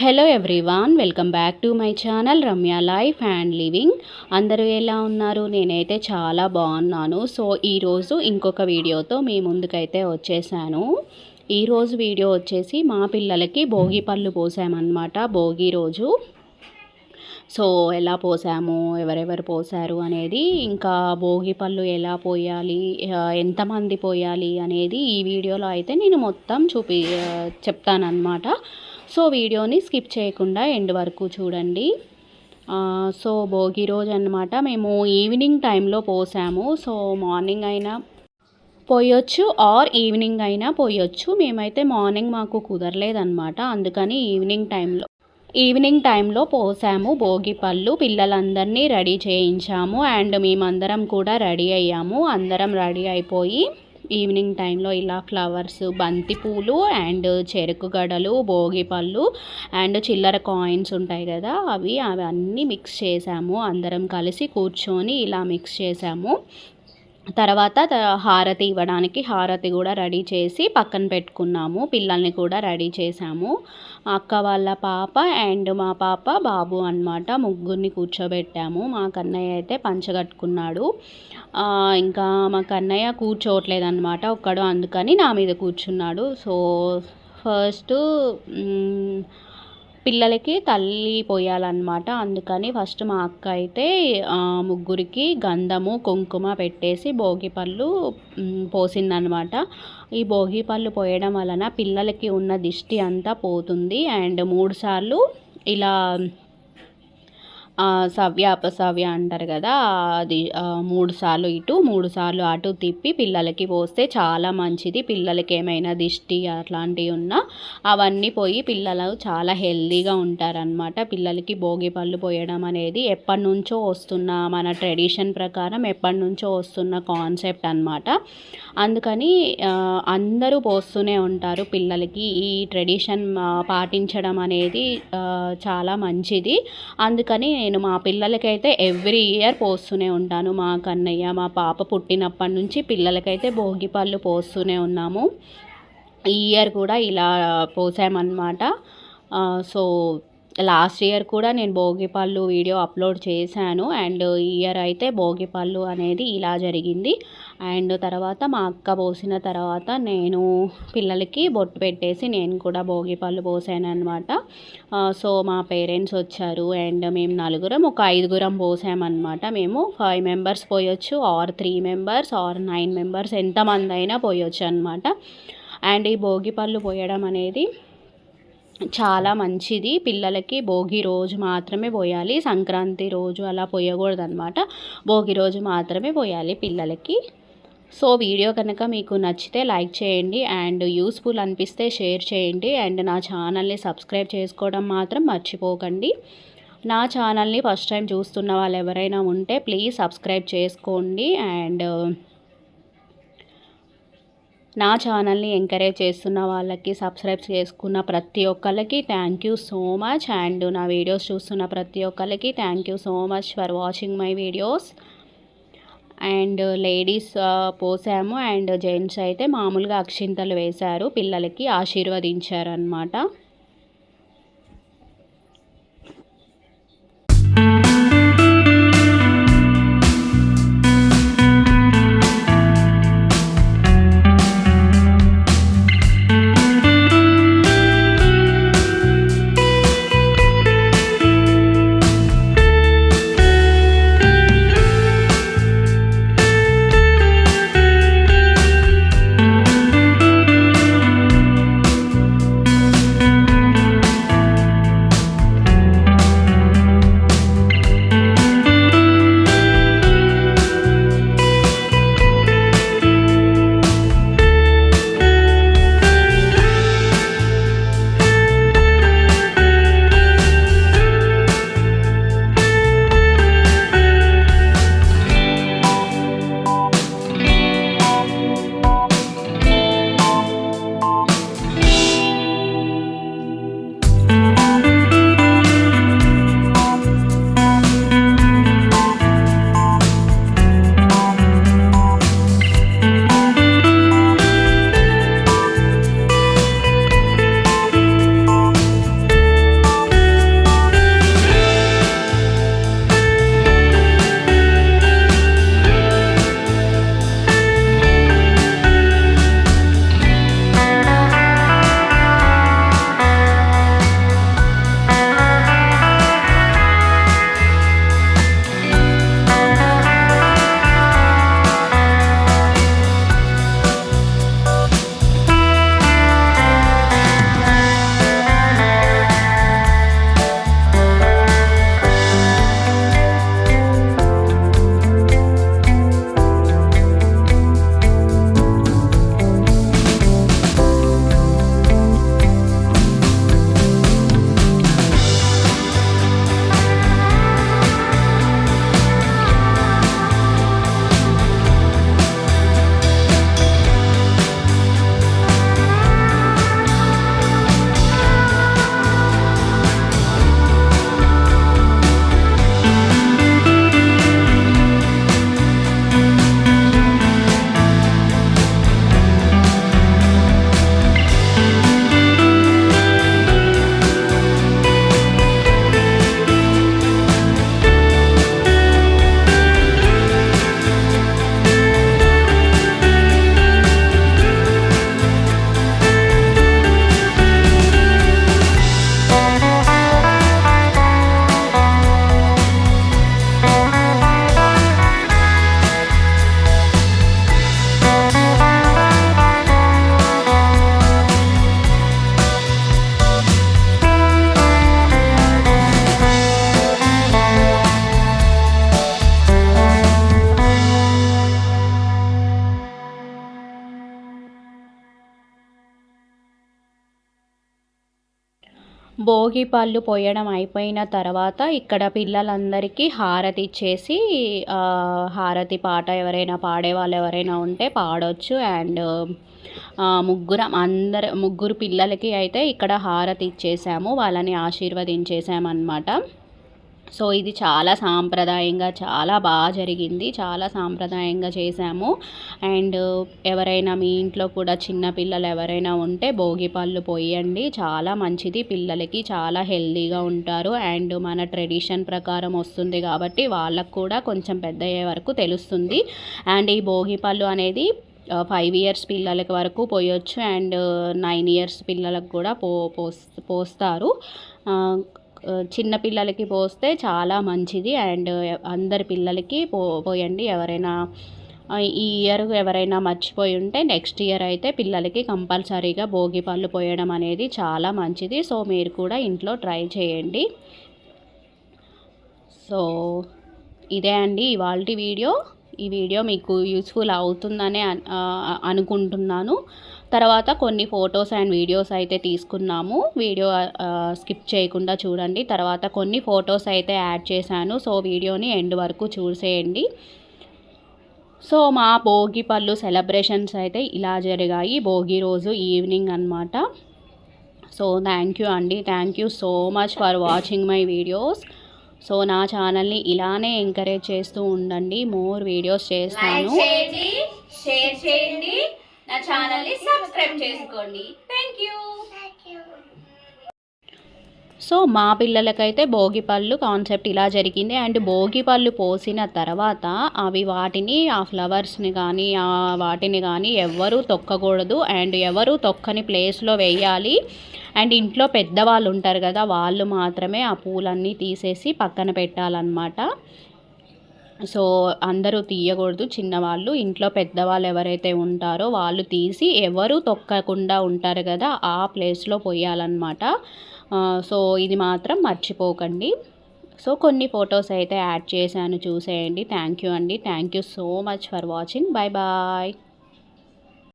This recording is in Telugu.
Hello everyone, welcome back to my channel Ramya life and living. అందరూ ఎలా ఉన్నారు? నేనైతే చాలా బాగున్నాను. సో ఈరోజు ఇంకొక వీడియోతో మీ ముందుకైతే వచ్చేసాను. ఈరోజు వీడియో వచ్చేసి మా పిల్లలకి భోగి పళ్ళు పోసామన్నమాట. భోగి రోజు సో ఎలా పోసాము, ఎవరెవరు పోసారు అనేది, ఇంకా భోగి పళ్ళు ఎలా పోయాలి, ఎంతమంది పోయాలి అనేది ఈ వీడియోలో అయితే నేను మొత్తం చెప్తానన్నమాట. సో వీడియోని స్కిప్ చేయకుండా ఎండ్ వరకు చూడండి. సో భోగి రోజు అన్నమాట మేము ఈవినింగ్ టైంలో పోసాము. సో మార్నింగ్ అయినా పోయొచ్చు ఆర్ ఈవినింగ్ అయినా పోయొచ్చు. మేమైతే మార్నింగ్ మాకు కుదరలేదన్నమాట, అందుకని ఈవినింగ్ టైంలో పోసాము భోగి పళ్ళు. పిల్లలందరినీ రెడీ చేయించాము అండ్ మేమందరం కూడా రెడీ అయ్యాము. అందరం రెడీ అయిపోయి ఈవినింగ్ టైంలో ఇలా ఫ్లవర్స్, బంతి పూలు అండ్ చెరుకు గడలు, భోగి పళ్ళు అండ్ చిల్లర కాయిన్స్ ఉంటాయి కదా, అవన్నీ మిక్స్ చేసాము. అందరం కలిసి కూర్చొని ఇలా మిక్స్ చేసాము. తర్వాత హారతి ఇవ్వడానికి హారతి కూడా రెడీ చేసి పక్కన పెట్టుకున్నాము. పిల్లల్ని కూడా రెడీ చేసాము. అక్క వాళ్ళ పాప అండ్ మా పాప బాబు అన్నమాట, ముగ్గురిని కూర్చోబెట్టాము. మా కన్నయ్య అయితే పంచగట్టుకున్నాడు. ఇంకా మా కన్నయ్య కూర్చోవట్లేదన్నమాట ఒక్కడు, అందుకని నా మీద కూర్చున్నాడు. సో ఫస్ట్ పిల్లలకి తల్లి పోయాలన్నమాట, అందుకని ఫస్ట్ మా అక్క అయితే ముగ్గురికి గంధము కుంకుమ పెట్టేసి భోగి పళ్ళు పోసిందనమాట. ఈ భోగి పళ్ళు పోయడం వలన పిల్లలకి ఉన్న దిష్టి అంతా పోతుంది అండ్ 3 సార్లు ఇలా సవ్య అపసవ్య అంటారు కదా, అది 3 సార్లు ఇటు 3 సార్లు అటు తిప్పి పిల్లలకి పోస్తే చాలా మంచిది. పిల్లలకి ఏమైనా దిష్టి అట్లాంటివి ఉన్నా అవన్నీ పోయి పిల్లలు చాలా హెల్తీగా ఉంటారనమాట. పిల్లలకి భోగి పళ్ళు పోయడం అనేది ఎప్పటి నుంచో వస్తున్న మన ట్రెడిషన్ ప్రకారం ఎప్పటి నుంచో వస్తున్న కాన్సెప్ట్ అనమాట. అందుకని అందరూ పోస్తూనే ఉంటారు పిల్లలకి. ఈ ట్రెడిషన్ పాటించడం అనేది చాలా మంచిది. అందుకని నేను మా పిల్లలకైతే ఎవ్రీ ఇయర్ పోస్తూనే ఉంటాను. మా కన్నయ్య మా పాప పుట్టినప్పటి నుంచి పిల్లలకైతే భోగి పళ్ళు పోస్తూనే ఉన్నాము. ఈ ఇయర్ కూడా ఇలా పోసామన్నమాట. సో లాస్ట్ ఇయర్ కూడా నేను భోగి పళ్ళు వీడియో అప్లోడ్ చేశాను అండ్ ఈ ఇయర్ అయితే భోగి పళ్ళు అనేది ఇలా జరిగింది. అండ్ తర్వాత మా అక్క పోసిన తర్వాత నేను పిల్లలకి బొట్టు పెట్టేసి నేను కూడా భోగి పళ్ళు పోసాను అనమాట. సో మా పేరెంట్స్ వచ్చారు అండ్ మేము నలుగురం ఒక 5గురం పోసామన్నమాట. మేము 5 మెంబర్స్ పోయొచ్చు ఆర్ 3 మెంబర్స్ ఆర్ 9 మెంబర్స్ ఎంతమంది అయినా పోయొచ్చు అనమాట. అండ్ ఈ భోగి పళ్ళు పోయడం అనేది చాలా మంచిది. పిల్లలకి భోగి రోజు మాత్రమే పోయాలి, సంక్రాంతి రోజు అలా పోయకూడదు అనమాట. భోగి రోజు మాత్రమే పోయాలి పిల్లలకి. సో వీడియో కనుక మీకు నచ్చితే లైక్ చేయండి అండ్ యూస్ఫుల్ అనిపిస్తే షేర్ చేయండి అండ్ నా ఛానల్ని సబ్స్క్రైబ్ చేసుకోవడం మాత్రం మర్చిపోకండి. నా ఛానల్ని ఫస్ట్ టైం చూస్తున్న వాళ్ళు ఎవరైనా ఉంటే ప్లీజ్ సబ్స్క్రైబ్ చేసుకోండి అండ్ నా ఛానల్ని ఎంకరేజ్ చేస్తున్న వాళ్ళకి, సబ్స్క్రైబ్ చేసుకున్న ప్రతి ఒక్కళ్ళకి thank you so much and నా వీడియోస్ చూస్తున్న ప్రతి ఒక్కళ్ళకి thank you so much for watching my videos. And ladies పోసాము అండ్ జెంట్స్ అయితే మామూలుగా అక్షింతలు వేశారు, పిల్లలకి ఆశీర్వదించారు అన్నమాట. భోగి పళ్ళు పోయడం అయిపోయిన తర్వాత ఇక్కడ పిల్లలందరికీ హారతి ఇచ్చేసి హారతి పాట ఎవరైనా పాడేవాళ్ళు ఎవరైనా ఉంటే పాడొచ్చు. అండ్ ముగ్గురు పిల్లలకి అయితే ఇక్కడ హారతి ఇచ్చేసాము, వాళ్ళని ఆశీర్వదించేసామన్నమాట. సో ఇది చాలా సాంప్రదాయంగా చాలా బాగా జరిగింది, చాలా సాంప్రదాయంగా చేశాము. అండ్ ఎవరైనా మీ ఇంట్లో కూడా చిన్న పిల్లలు ఎవరైనా ఉంటే భోగి పళ్ళు పోయండి, చాలా మంచిది, పిల్లలకి చాలా హెల్తీగా ఉంటారు. అండ్ మన ట్రెడిషన్ ప్రకారం వస్తుంది కాబట్టి వాళ్ళకు కూడా కొంచెం పెద్ద అయ్యే వరకు తెలుస్తుంది. అండ్ ఈ భోగి పళ్ళు అనేది 5 ఇయర్స్ పిల్లలకి వరకు పోయొచ్చు. అండ్ 9 ఇయర్స్ పిల్లలకు కూడా పోస్తారు. చిన్న పిల్లలకి పోస్తే చాలా మంచిది. అండ్ అందరి పిల్లలకి పోయండి. ఎవరైనా ఈ ఇయర్ ఎవరైనా మర్చిపోయి ఉంటే నెక్స్ట్ ఇయర్ అయితే పిల్లలకి కంపల్సరీగా భోగి పళ్ళు పోయడం అనేది చాలా మంచిది. సో మీరు కూడా ఇంట్లో ట్రై చేయండి. సో ఇదే అండి ఇవాల్టి వీడియో. ఈ వీడియో మీకు యూస్ఫుల్ అవుతుందనే అనుకుంటున్నాను. తర్వాత కొన్ని ఫొటోస్ అండ్ వీడియోస్ అయితే తీసుకున్నాము, వీడియో స్కిప్ చేయకుండా చూడండి. తర్వాత కొన్ని ఫొటోస్ అయితే యాడ్ చేశాను, సో వీడియోని ఎండ్ వరకు చూసేయండి. సో మా భోగి పళ్ళు సెలబ్రేషన్స్ అయితే ఇలా జరిగాయి భోగి రోజు ఈవినింగ్ అన్నమాట. సో థ్యాంక్ యూ అండి, thank you so much for watching my videos. So నా ఛానల్ని ఇలానే ఎంకరేజ్ చేస్తూ ఉండండి, మోర్ వీడియోస్ చేస్తాను. షేర్ చేయండి, నా ఛానల్ని సబ్స్క్రైబ్ చేసుకోండి. Thank you. సో మా పిల్లలకైతే భోగి పళ్ళు కాన్సెప్ట్ ఇలా జరిగింది. అండ్ భోగి పళ్ళు పోసిన తర్వాత వాటిని ఆ ఫ్లవర్స్ని కానీ వాటిని కానీ ఎవరు తొక్కకూడదు. అండ్ ఎవరు తొక్కని ప్లేస్లో వేయాలి. అండ్ ఇంట్లో పెద్దవాళ్ళు ఉంటారు కదా, వాళ్ళు మాత్రమే ఆ పూలన్నీ తీసేసి పక్కన పెట్టాలన్నమాట. సో అందరూ తీయకూడదు, చిన్నవాళ్ళు, ఇంట్లో పెద్దవాళ్ళు ఎవరైతే ఉంటారో వాళ్ళు తీసి ఎవరు తొక్కకుండా ఉంటారు కదా ఆ ప్లేస్లో పోయాలన్నమాట. సో ఇది మాత్రం మర్చిపోకండి. సో కొన్ని ఫొటోస్ అయితే యాడ్ చేశాను, చూసేయండి. థ్యాంక్ యూ అండి, thank you so much for watching. Bye bye.